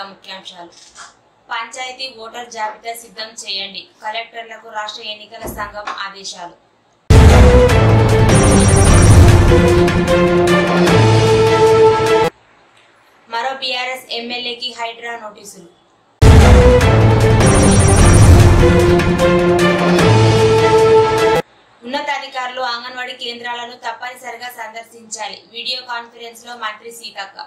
ముందుగా ముఖ్యాంశాలు. పంచాయతీ ఓటర్ జాబితా సిద్ధం చేయండి. కలెక్టర్లకు రాష్ట్ర ఎన్నికల సంఘం ఆదేశాలు. మరో బీఆర్ఎస్ ఎమ్మెల్యేకి హైడ్రా నోటీసులు. ఉన్నతాధికారులు అంగన్వాడీ కేంద్రాలను తప్పనిసరిగా సందర్శించాలి. వీడియో కాన్ఫరెన్స్ లో మంత్రి సీతక్క.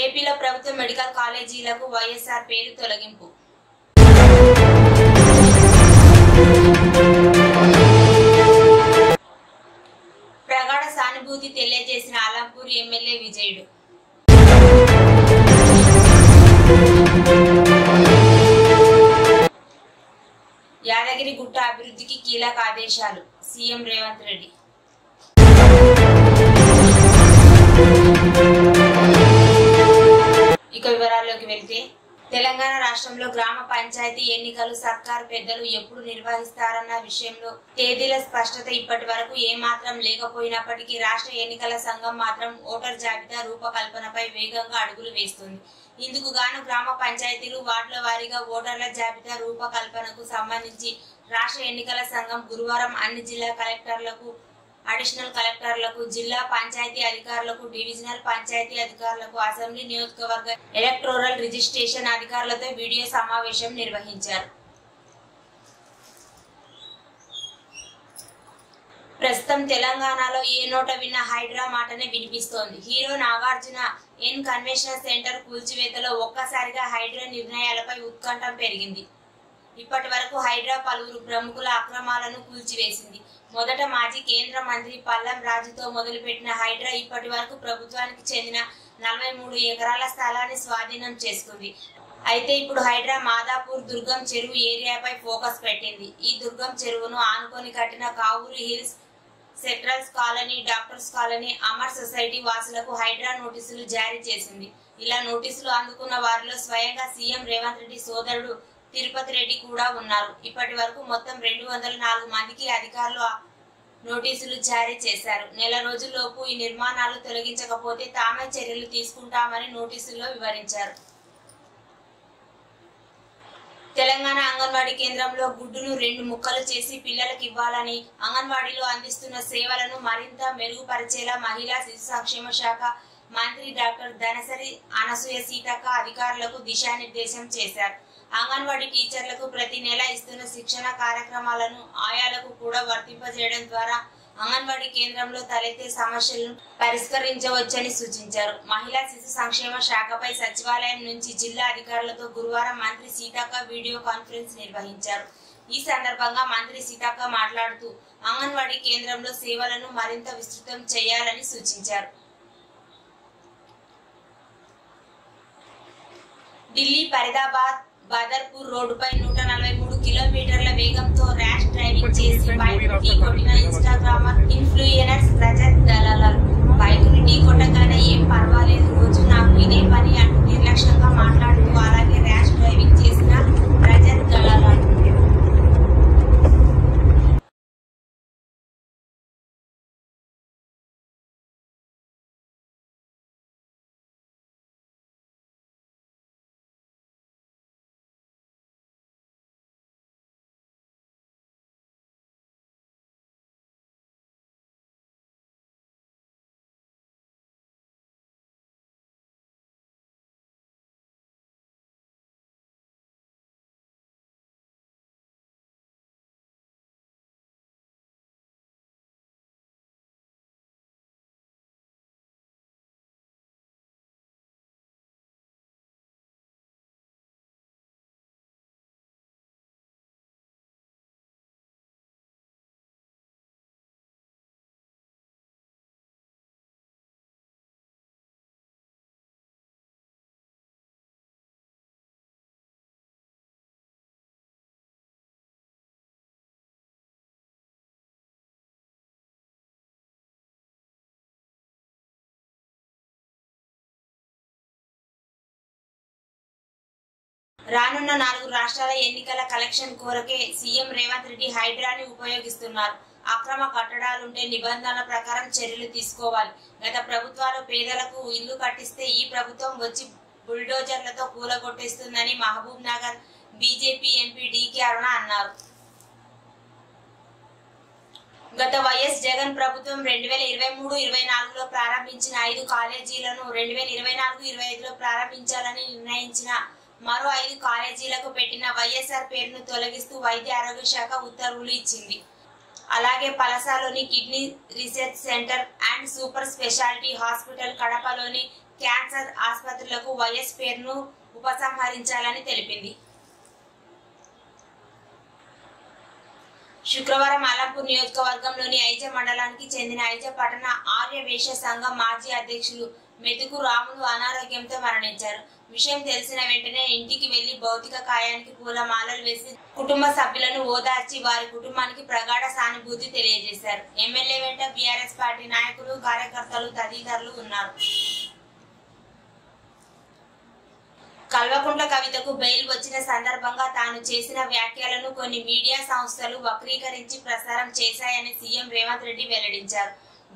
ఏపీలో ప్రభుత్వ మెడికల్ కాలేజీలకు వైఎస్ఆర్ పేరు తొలగింపు. ప్రగాఢ సానుభూతి తెలియజేసిన అలంపూర్ ఎమ్మెల్యే విజయుడు. యాదగిరిగుట్ట అభివృద్ధికి కీలక ఆదేశాలు. సీఎం రేవంత్ రెడ్డి. ఇక వివరాల్లోకి వెళ్తే, తెలంగాణ రాష్ట్రంలో గ్రామ పంచాయతీ ఎన్నికలు సర్కారు పెద్దలు ఎప్పుడు నిర్వహిస్తారన్న విషయంలో తేదీల స్పష్టత ఇప్పటి వరకు ఏమాత్రం లేకపోయినప్పటికీ రాష్ట్ర ఎన్నికల సంఘం మాత్రం ఓటర్ జాబితా రూపకల్పనపై వేగంగా అడుగులు వేస్తుంది. ఇందుకు గాను గ్రామ పంచాయతీలు వార్డుల వారీగా ఓటర్ల జాబితా రూపకల్పనకు సంబంధించి రాష్ట్ర ఎన్నికల సంఘం గురువారం అన్ని జిల్లా కలెక్టర్లకు, అడిషనల్ కలెక్టర్లకు, జిల్లా పంచాయతీ అధికారులకు, డివిజనల్ పంచాయతీ అధికారులకు, అసెంబ్లీ నియోజకవర్గ ఎలక్టోరల్ రిజిస్ట్రేషన్ అధికారులతో వీడియో సమావేశం నిర్వహించారు. ప్రస్తుతం తెలంగాణలో ఏ నోట విన్న హైడ్రా మాటనే వినిపిస్తోంది. Hero Nagarjuna N convention centre కూల్చివేతలో ఒక్కసారిగా హైడ్రా నిర్ణయాలపై ఉత్కంఠం పెరిగింది. ఇప్పటి వరకు హైడ్రా పలువురు ప్రముఖుల అక్రమాలను కూల్చివేసింది. మొదట మాజీ కేంద్ర మంత్రి పల్లం రాజుతో మొదలుపెట్టిన హైడ్రా ఇప్పటి వరకు ప్రభుత్వానికి చెందిన 43 ఎకరాల స్థలాన్ని స్వాధీనం చేసుకుంది. అయితే ఇప్పుడు హైడ్రా మాదాపూర్ దుర్గం చెరువు ఏరియాపై ఫోకస్ పెట్టింది. ఈ దుర్గం చెరువును ఆనుకొని కట్టిన Kavuru hills, centrals colony, doctors colony, Amar society వాసులకు హైడ్రా నోటీసులు జారీ చేసింది. ఇలా నోటీసులు అందుకున్న వారిలో స్వయంగా సీఎం రేవంత్ రెడ్డి సోదరుడు తిరుపతి రెడ్డి కూడా ఉన్నారు. ఇప్పటి వరకు మొత్తం 204 మందికి అధికారులు నోటీసులు జారీ చేశారు. నెల రోజుల్లోపు ఈ నిర్మాణాలు తొలగించకపోతే తామే చర్యలు తీసుకుంటామని నోటీసుల్లో వివరించారు. తెలంగాణ అంగన్వాడీ కేంద్రంలో గుడ్డును 2 ముక్కలు చేసి పిల్లలకు ఇవ్వాలని, అంగన్వాడీలో అందిస్తున్న సేవలను మరింత మెరుగుపరిచేలా మహిళా శిశు సంక్షేమ శాఖ మంత్రి డాక్టర్ ధనసరి అనసూయ సీతక్క అధికారులకు దిశానిర్దేశం చేశారు. అంగన్వాడీ టీచర్లకు ప్రతి నెల ఇస్తున్న శిక్షణ కార్యక్రమాలను ఆయాలకు కూడా వర్తింపజేయడం ద్వారా అంగన్వాడీ కేంద్రంలో తలెత్తే సమస్యలను పరిష్కరించవచ్చని సూచించారు. మహిళా శిశు సంక్షేమ శాఖపై సచివాలయం నుంచి జిల్లా అధికారులతో గురువారం మంత్రి సీతక్క వీడియో కాన్ఫరెన్స్ నిర్వహించారు. ఈ సందర్భంగా మంత్రి సీతక్క మాట్లాడుతూ అంగన్వాడీ కేంద్రంలో సేవలను మరింత విస్తృతం చేయాలని సూచించారు. ఢిల్లీ ఫరీదాబాద్ బాదర్పూర్ రోడ్డుపై 143 కిలోమీటర్ల వేగంతో ర్యాష్ డ్రైవింగ్ చేసి బైక్ను ఢీకొట్టిన ఇన్స్టాగ్రామర్ ఇన్ఫ్లుయెన్సర్ రజత్ దలాల్. బైక్ను ఢీకొట్టగానే ఏం పర్వాలేదు, రోజు నాకు ఇదే పని అంటూ నిర్లక్ష్యంగా మాట్లాడుతూ అలాగే ర్యాష్ డ్రైవింగ్ చేసిన రజత్ దలాల్. రానున్న 4 రాష్ట్రాల ఎన్నికల కలెక్షన్ కోరకే సీఎం రేవంత్ రెడ్డి హైడ్రాని ఉపయోగిస్తున్నారు. అక్రమ కట్టడాలుంటే నిబంధనల ప్రకారం చర్యలు తీసుకోవాలి. గత ప్రభుత్వాలు పేదలకు ఇల్లు కట్టిస్తే ఈ ప్రభుత్వం వచ్చి బుల్డోజర్లతో కూలగొట్టేస్తుందని Mahabubnagar BJP MP DK Aruna అన్నారు. గత వైఎస్ జగన్ ప్రభుత్వం 2023-24లో ప్రారంభించిన 5 కాలేజీలను 2024-25లో ప్రారంభించాలని నిర్ణయించిన మరో 5 కాలేజీలకు పెట్టిన వైఎస్ఆర్ పేరును తొలగిస్తూ వైద్య ఆరోగ్య శాఖ ఉత్తర్వులు ఇచ్చింది. అలాగే పలసాలోని kidney research centre and super speciality hospital, కడపలోని క్యాన్సర్ ఆసుపత్రులకు వైఎస్ పేరును ఉపసంహరించాలని తెలిపింది. శుక్రవారం అలంపూర్ నియోజకవర్గంలోని ఐజ మండలానికి చెందిన ఐజ పట్టణ ఆర్య వైశ్య సంఘం మాజీ అధ్యక్షులు మెతుకు రాములు అనారోగ్యంతో మరణించారు. విషయం తెలిసిన వెంటనే ఇంటికి వెళ్లి భౌతిక కాయానికి పూలమాలలు వేసి కుటుంబ సభ్యులను ఓదార్చి వారి కుటుంబానికి ప్రగాఢ సానుభూతి తెలియజేశారు. ఎమ్మెల్యే వెంట బీఆర్ఎస్ పార్టీ నాయకులు, కార్యకర్తలు తదితరులు ఉన్నారు. కల్వకుంట్ల కవితకు బెయిల్ వచ్చిన సందర్భంగా తాను చేసిన వ్యాఖ్యలను కొన్ని మీడియా సంస్థలు వక్రీకరించి ప్రసారం చేశాయని సీఎం రేవంత్ రెడ్డి వెల్లడించారు.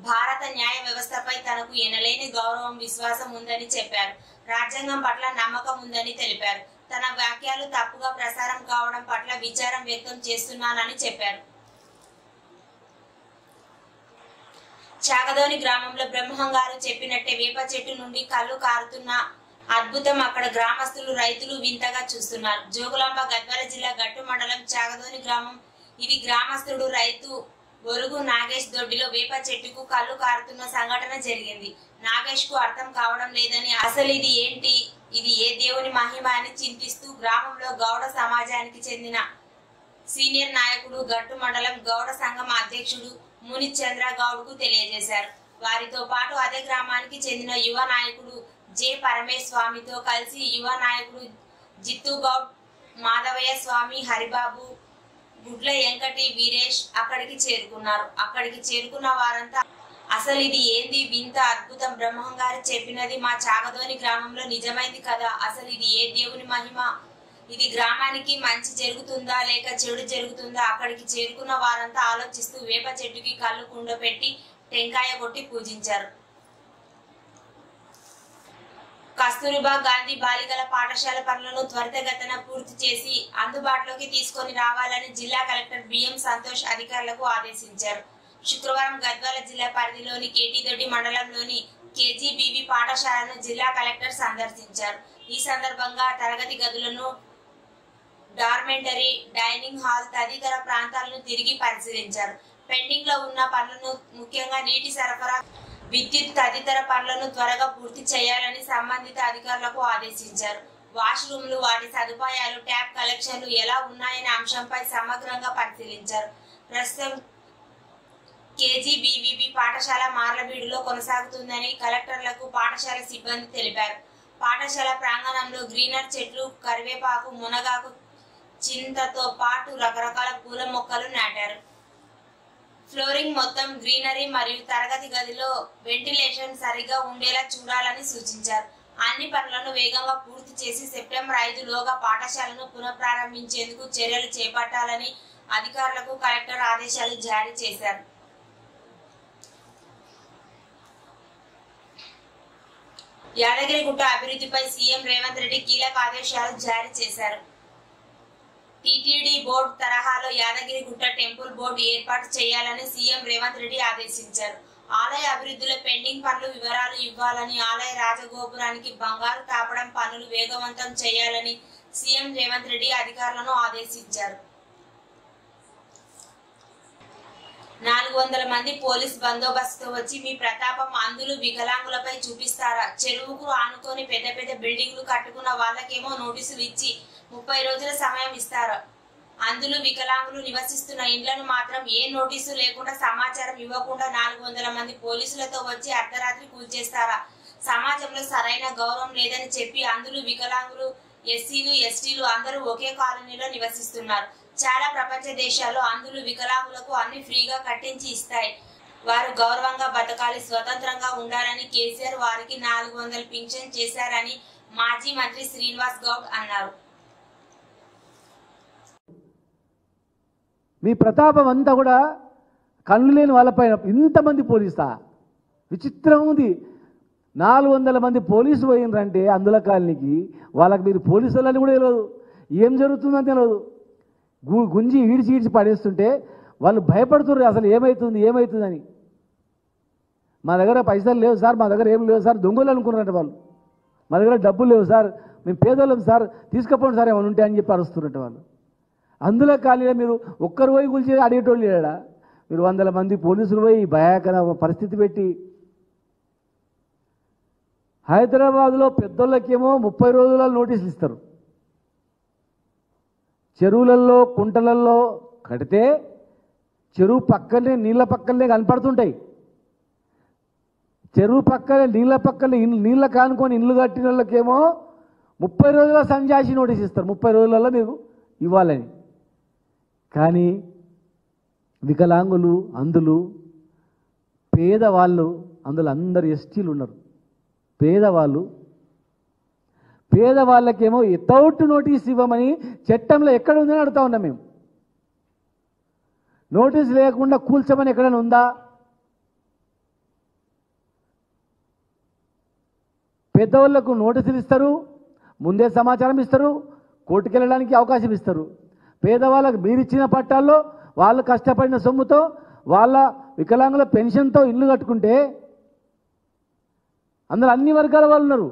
భారత న్యాయ వ్యవస్థపై తనకు ఎనలేని గౌరవం, విశ్వాసం ఉందని చెప్పారు. రాజ్యాంగం పట్ల నమ్మకం ఉందని తెలిపారు. తన వ్యాఖ్యలు తప్పుగా ప్రసారం కావడం పట్ల విచారం వ్యక్తం చేస్తున్నానని చెప్పారు. చాగదోని గ్రామంలో బ్రహ్మంగారు చెప్పినట్టే వేప చెట్టు నుండి కళ్ళు కారుతున్న అద్భుతం అక్కడ గ్రామస్తులు, రైతులు వింతగా చూస్తున్నారు. జోగులాంబ గద్వాల జిల్లా గట్టు మండలం చాగదోని గ్రామం. ఇది గ్రామస్తుడు రైతు ఒరుగు నాగేష్ దొడ్డిలో వేప చెట్టుకు కళ్ళు కారుతున్న సంఘటన జరిగింది. నాగేష్ కు అర్థం కావడం లేదని, అసలు ఇది ఏంటి, ఇది ఏ దేవుని మహిమ అని చింతిస్తూ గ్రామంలో గౌడ సమాజానికి చెందిన సీనియర్ నాయకుడు, గట్టు మండలం గౌడ సంఘం అధ్యక్షుడు ముని చంద్ర గౌడ్ కు తెలియజేశారు. వారితో పాటు అదే గ్రామానికి చెందిన యువ నాయకుడు జె పరమేశ్ స్వామితో కలిసి యువ నాయకుడు జిత్తు గౌడ్, మాధవయ్య స్వామి, హరిబాబు, గుడ్ల వెంకటి, వీరేష్ అక్కడికి చేరుకున్నారు. అక్కడికి చేరుకున్న వారంతా అసలు ఇది ఏంది వింత, అద్భుతం, బ్రహ్మంగారు చెప్పినది మా చాగదోని గ్రామంలో నిజమైంది కదా, అసలు ఇది ఏ దేవుని మహిమ, ఇది గ్రామానికి మంచి జరుగుతుందా లేక చెడు జరుగుతుందా? అక్కడికి చేరుకున్న వారంతా ఆలోచిస్తూ వేప చెట్టుకి కళ్ళు కుండపెట్టి టెంకాయ కొట్టి పూజించారు. కస్తూరిబా గాంధీ బాలికల పాఠశాల పనులను త్వరితగతిన పూర్తి చేసి అందుబాటులోకి తీసుకొని రావాలని జిల్లా కలెక్టర్ బిఎం సంతోష్ అధికారులకు ఆదేశించారు. శుక్రవారం గద్వాల జిల్లా పరిధిలోని కేటీదొడ్డి మండలంలోని కేజీబీవీ పాఠశాలను జిల్లా కలెక్టర్ సందర్శించారు. ఈ సందర్భంగా తరగతి గదులను, డార్మెంటరీ, డైనింగ్ హాల్ తదితర ప్రాంతాలను తిరిగి పరిశీలించారు. పెండింగ్ లో ఉన్న పనులను, ముఖ్యంగా నీటి సరఫరా, విద్యుత్ తదితర పనులను త్వరగా పూర్తి చేయాలని సంబంధిత అధికారులకు ఆదేశించారు. వాష్రూమ్లు, వాటి సదుపాయాలు, ట్యాప్ కలెక్షన్లు ఎలా ఉన్నాయనే అంశంపై సమగ్రంగా పరిశీలించారు. ప్రస్తుతం కేజీబీవీబీ పాఠశాల మార్లబీడులో కొనసాగుతుందని కలెక్టర్లకు పాఠశాల సిబ్బంది తెలిపారు. పాఠశాల ప్రాంగణంలో గ్రీనర్ చెట్లు, కరివేపాకు, మునగాకు, చింతతో పాటు రకరకాల పూల మొక్కలు నాటారు. ఫ్లోరింగ్ మొత్తం గ్రీనరీ మరియు తరగతి గదిలో వెంటిలేషన్ సరిగా ఉండేలా చూడాలని సూచించారు. అన్ని పనులను వేగంగా పూర్తి చేసి సెప్టెంబర్ 5 లోగా పాఠశాలను పునఃప్రారంభించేందుకు చర్యలు చేపట్టాలని అధికారులకు కలెక్టర్ ఆదేశాలు జారీ చేశారు. యాదగిరిగుట్ట అభివృద్ధిపై సీఎం రేవంత్ రెడ్డి కీలక ఆదేశాలు జారీ చేశారు. టీటీడీ బోర్డు తరహాలో యాదగిరిగుట్ట టెంపుల్ బోర్డు ఏర్పాటు చేయాలని సీఎం రేవంత్ రెడ్డి ఆదేశించారు. ఆలయ అభివృద్ధిలో పెండింగ్ పనులు వివరాలు ఇవ్వాలని, ఆలయ రాజగోపురానికి బంగారు తాపడం పనులు వేగవంతం చేయాలని సీఎం రేవంత్ రెడ్డి అధికారులను ఆదేశించారు. 400 మంది పోలీస్ బందోబస్తుతో వచ్చి మీ ప్రతాపం అందులు వికలాంగులపై చూపిస్తారా? చెరువుకు ఆనుకొని పెద్ద పెద్ద బిల్డింగ్లు కట్టుకున్న వాళ్ళకేమో నోటీసులు ఇచ్చి 30 రోజుల సమయం ఇస్తారు. అందులు వికలాంగులు నివసిస్తున్న ఇండ్లను మాత్రం ఏ నోటీసు లేకుండా, సమాచారం ఇవ్వకుండా 400 మంది పోలీసులతో వచ్చి అర్ధరాత్రి కూల్చేస్తారా? సమాజంలో సరైన గౌరవం లేదని చెప్పి అందులు వికలాంగులు, ఎస్సీలు, ఎస్టీలు అందరూ ఒకే కాలనీలో నివసిస్తున్నారు. చాలా ప్రపంచ దేశాల్లో అందులు వికలాంగులకు అన్ని ఫ్రీగా కట్టించి ఇస్తాయి. వారు గౌరవంగా బతకాలి, స్వతంత్రంగా ఉండాలని కేసీఆర్ వారికి 400 పింఛన్ చేశారని మాజీ మంత్రి శ్రీనివాస్ గౌడ్ అన్నారు. మీ ప్రతాపం అంతా కూడా కళ్ళు లేని వాళ్ళపైన ఇంతమంది పోలీసా? విచిత్రం ఉంది. 400 మంది పోలీసులు పోయినరంటే అందుల కాలనీకి, వాళ్ళకి మీరు పోలీసులని కూడా తెలియదు, ఏం జరుగుతుందని తెలియదు. గుంజి ఈడ్చి పడేస్తుంటే వాళ్ళు భయపడుతున్నారు అసలు ఏమవుతుందని. మా దగ్గర పైసలు లేవు సార్, మా దగ్గర ఏం లేవు సార్, దొంగలు అనుకున్నారంట వాళ్ళు. మా దగ్గర డబ్బులు లేవు సార్, మేము పేదోళ్ళం సార్, తీసుకపోండి సార్ ఏమైనా ఉంటే అని చెప్పి అరుస్తున్నట్టు వాళ్ళు. అందులో ఖాళీగా మీరు ఒక్కరు పోయి కూల్చి అడిగేటోళ్ళు లేడా? మీరు 100 మంది పోలీసులు పోయి భయాకర పరిస్థితి పెట్టి. హైదరాబాద్లో పెద్దోళ్ళకేమో 30 రోజుల నోటీసులు ఇస్తారు. చెరువులలో కుంటలలో కడితే చెరువు పక్కనే నీళ్ళ పక్కనే కనపడుతుంటాయి. చెరువు పక్కనే నీళ్ళ పక్కనే నీళ్ళ కానుకొని ఇల్లు కట్టిన వాళ్ళకేమో 30 రోజుల సంజాసి నోటీస్ ఇస్తారు, 30 రోజులలో మీరు ఇవ్వాలని. కానీ వికలాంగులు, అందులు, పేదవాళ్ళు, అందులో అందరు ఎస్టీలు ఉన్నారు. పేదవాళ్ళకేమో వితౌట్ నోటీస్ ఇవ్వమని చట్టంలో ఎక్కడ ఉందని అడుగుతా ఉన్నాం మేము. నోటీస్ లేకుండా కూల్చమని ఎక్కడైనా ఉందా? పెద్దవాళ్లకు నోటీసులు ఇస్తారు, ముందే సమాచారం ఇస్తారు, కోర్టుకు వెళ్ళడానికి అవకాశం ఇస్తారు. పేదవాళ్ళకు మీరిచ్చిన పట్టాల్లో వాళ్ళు కష్టపడిన సొమ్ముతో వాళ్ళ వికలాంగుల పెన్షన్తో ఇల్లు కట్టుకుంటే అందులో అన్ని వర్గాల వాళ్ళు ఉన్నారు.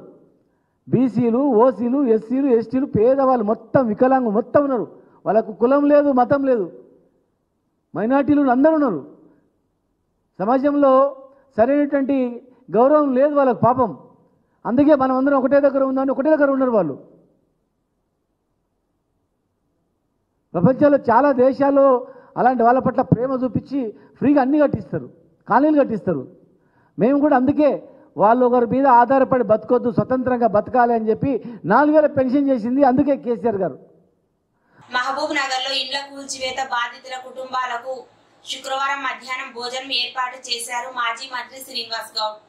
బీసీలు, ఓసీలు, ఎస్సీలు, ఎస్టీలు, పేదవాళ్ళు మొత్తం వికలాంగులు మొత్తం ఉన్నారు. వాళ్ళకు కులం లేదు, మతం లేదు, మైనార్టీలు అందరూ ఉన్నారు. సమాజంలో సరైనటువంటి గౌరవం లేదు వాళ్ళకు పాపం. అందుకే మనం అందరం ఒకటే దగ్గర ఉందని ఒకటే దగ్గర ఉన్నారు వాళ్ళు. ప్రపంచంలో చాలా దేశాల్లో అలాంటి వాళ్ళ పట్ల ప్రేమ చూపించి ఫ్రీగా అన్నీ కట్టిస్తారు, కాలనీలు కట్టిస్తారు. మేము కూడా అందుకే వాళ్ళు ఒకరి మీద ఆధారపడి బతకొద్దు, స్వతంత్రంగా బతకాలి అని చెప్పి 4000 పెన్షన్ చేసింది. అందుకే కేసీఆర్ గారు. మహబూబ్ నగర్ లో ఇండ్ల కూల్చివేత బాధితుల కుటుంబాలకు శుక్రవారం మధ్యాహ్నం భోజనం ఏర్పాటు చేశారు మాజీ మంత్రి శ్రీనివాస్ గౌడ్.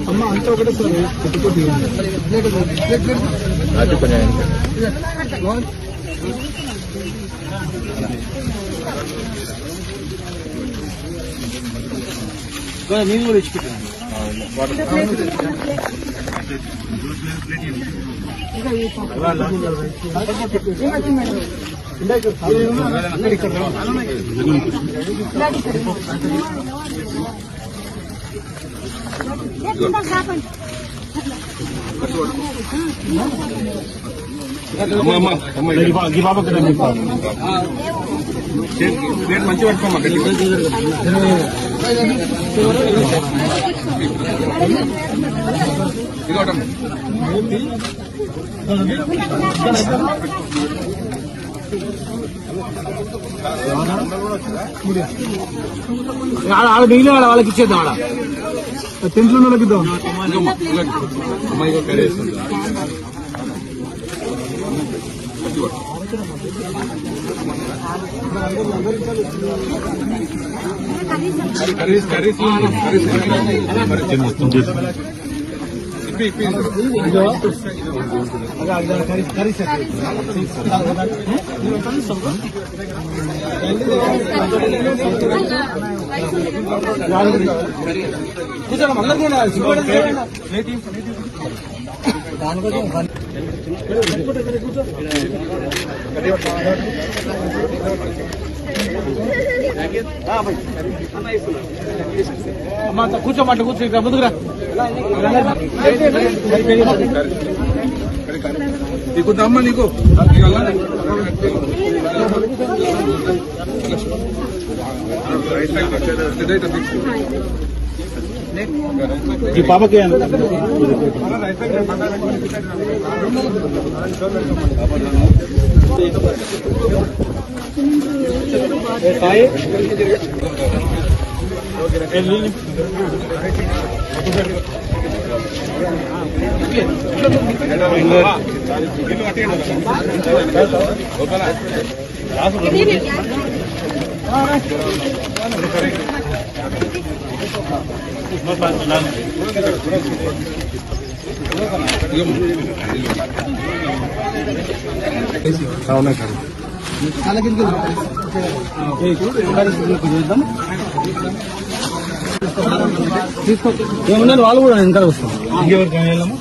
అమ్మ అంతా ఒకటే సార్ పెట్టుకోండి. నేను కూడా ఇచ్చిపెట్టాను. మంచి పట్టుకోమ్మా ఆడ మిగిలిన వాళ్ళకి ఇచ్చేద్దాం. ఆడ టెంట్లో వాళ్ళకి ఇద్దాం. కూర్చోమంట కూర్చో ముందుకురా. నీకు దమ్మ నీకు ఈ పాపకి ఏమన్నారు వాళ్ళు కూడా ఇంకా వస్తాం ఇంకెవరికి వెళ్ళాము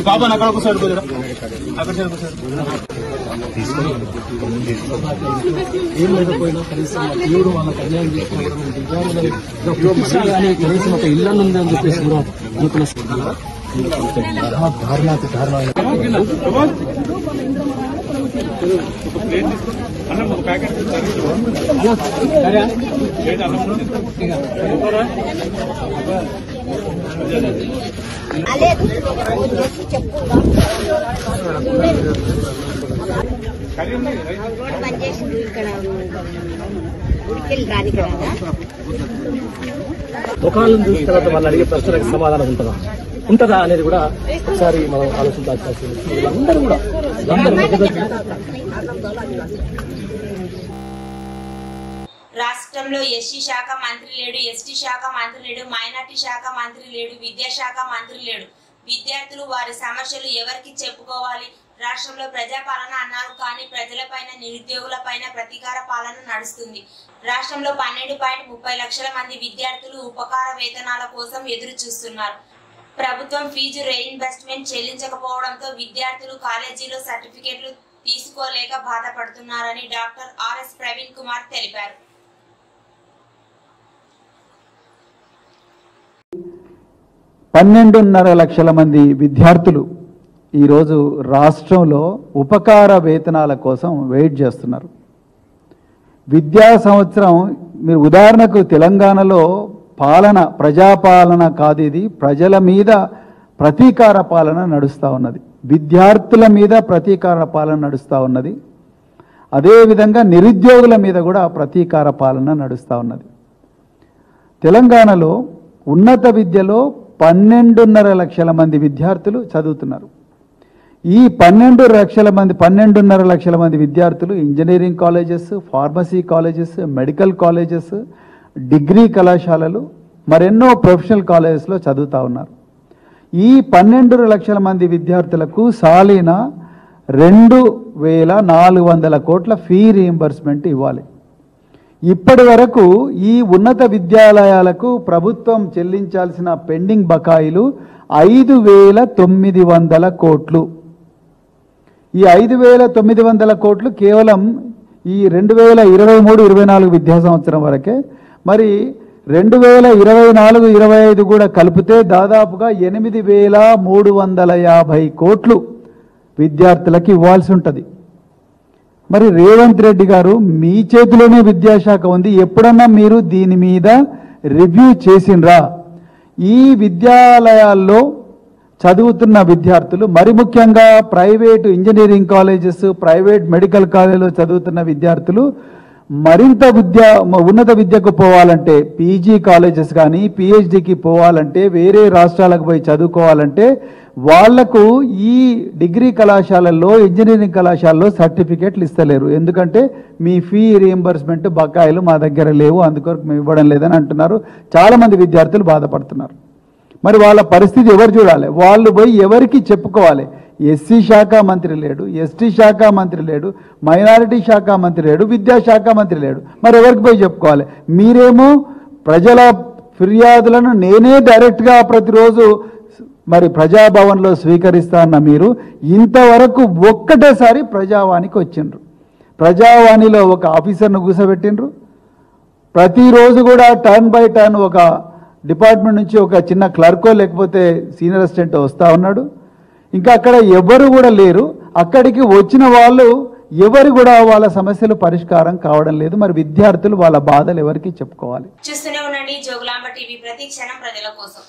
బాబా అక్కడ ఒక సైడ్ పోయారా అక్కడ సైడ్ ఏం లేకపోయినా కనీసం దేవుడు వాళ్ళకి అన్యాయం చేసిన కనీసం ఒక ఇల్లు ఉందని చెప్పేసి కూడా అనుకున్న ముఖాలను చూసిన తర్వాత వాళ్ళు అడిగే ప్రశ్నలకు సమాధానం ఉంటుందా అనేది కూడా ఒకసారి మనం ఆలోచించాల్సి వీళ్ళందరూ కూడా రాష్ట్రంలో ఎస్సీ శాఖ మంత్రి లేడు, ఎస్టీ శాఖ మంత్రి లేడు, మైనార్టీ శాఖ మంత్రి లేడు, విద్యాశాఖ మంత్రి లేడు. విద్యార్థులు వారి సమస్యలు ఎవరికి చెప్పుకోవాలి? రాష్ట్రంలో ప్రజాపాలన అన్నారు కానీ ప్రజలపైన నిరుద్యోగులపైన ప్రతీకార పాలన నడుస్తుంది. రాష్ట్రంలో 12.30 లక్షల మంది విద్యార్థులు ఉపకార వేతనాల కోసం ఎదురు చూస్తున్నారు. ప్రభుత్వం ఫీజు రీఇంబర్స్మెంట్ చెల్లించకపోవడంతో విద్యార్థులు కాలేజీలో సర్టిఫికెట్లు తీసుకోలేక బాధపడుతున్నారని డాక్టర్ ఆర్ఎస్ ప్రవీణ్ కుమార్ తెలిపారు. 12.5 లక్షల మంది విద్యార్థులు ఈరోజు రాష్ట్రంలో ఉపకార వేతనాల కోసం వెయిట్ చేస్తున్నారు. విద్యా సంవత్సరం మీరు ఉదాహరణకు తెలంగాణలో పాలన ప్రజాపాలన కాదు, ఇది ప్రజల మీద ప్రతీకార పాలన నడుస్తూ ఉన్నది, విద్యార్థుల మీద ప్రతీకార పాలన నడుస్తూ ఉన్నది, అదేవిధంగా నిరుద్యోగుల మీద కూడా ప్రతీకార పాలన నడుస్తూ ఉన్నది. తెలంగాణలో ఉన్నత విద్యలో 12.5 లక్షల మంది విద్యార్థులు చదువుతున్నారు. ఈ 12.5 లక్షల మంది విద్యార్థులు engineering colleges, pharmacy colleges, medical colleges, degree కళాశాలలు, మరెన్నో ప్రొఫెషనల్ కాలేజెస్లో చదువుతూ ఉన్నారు. ఈ 12 లక్షల మంది విద్యార్థులకు సాలీన 2,400 కోట్ల ఫీ రీయింబర్స్మెంట్ ఇవ్వాలి. ఇప్పటి వరకు ఈ ఉన్నత విద్యాలయాలకు ప్రభుత్వం చెల్లించాల్సిన పెండింగ్ బకాయిలు 5,900 కోట్లు. ఈ 5,900 కోట్లు కేవలం ఈ 2023-24 విద్యా సంవత్సరం వరకే. మరి 2024-25 కూడా కలిపితే దాదాపుగా 8,350 కోట్లు విద్యార్థులకు ఇవ్వాల్సి ఉంటుంది. మరి రేవంత్ రెడ్డి గారు మీ చేతిలోనే విద్యాశాఖ ఉంది, ఎప్పుడన్నా మీరు దీని మీద రివ్యూ చేసిండ్రా? ఈ విద్యాలయాల్లో చదువుతున్న విద్యార్థులు, మరి ముఖ్యంగా private engineering colleges, private medical కాలేజీలో చదువుతున్న విద్యార్థులు మరింత ఉన్నత విద్యకు పోవాలంటే, పీజీ కాలేజెస్ కానీ పిహెచ్డికి పోవాలంటే, వేరే రాష్ట్రాలకు పోయి చదువుకోవాలంటే వాళ్లకు ఈ డిగ్రీ కళాశాలల్లో, ఇంజనీరింగ్ కళాశాలలో సర్టిఫికేట్లు ఇస్తలేరు. ఎందుకంటే మీ ఫీ రీయింబర్స్మెంట్ బకాయిలు మా దగ్గర లేవు, అందుకొరకు మేము ఇవ్వడం లేదని అంటున్నారు. చాలామంది విద్యార్థులు బాధపడుతున్నారు. మరి వాళ్ళ పరిస్థితి ఎవరు చూడాలి? వాళ్ళు పోయి ఎవరికి చెప్పుకోవాలి? ఎస్సీ శాఖ మంత్రి లేడు, ఎస్టీ శాఖ మంత్రి లేడు, మైనారిటీ శాఖ మంత్రి లేడు, విద్యాశాఖ మంత్రి లేడు. మరి ఎవరికి పోయి చెప్పుకోవాలి? మీరేమో ప్రజల ఫిర్యాదులను నేనే డైరెక్ట్గా ప్రతిరోజు మరి ప్రజాభవన్లో స్వీకరిస్తా అన్న మీరు ఇంతవరకు ఒక్కటేసారి ప్రజావాణికి వచ్చిండ్రు. ప్రజావాణిలో ఒక ఆఫీసర్ను కూర్చోబెట్టిండ్రు. ప్రతిరోజు కూడా టర్న్ బై టర్న్ ఒక డిపార్ట్మెంట్ నుంచి ఒక చిన్న క్లర్కో లేకపోతే సీనియర్ అసిస్టెంట్ వస్తూ ఉన్నాడు. ఇంకా అక్కడ ఎవరు కూడా లేరు. అక్కడికి వచ్చిన వాళ్ళు ఎవరు కూడా వాళ్ళ సమస్యలు పరిష్కారం కావడం లేదు. మరి విద్యార్థులు వాళ్ళ బాధలు ఎవరికి చెప్పుకోవాలి? చూస్తూనే ఉండండి జోగులాంబ టీవీ, ప్రతి క్షణం ప్రజల కోసం.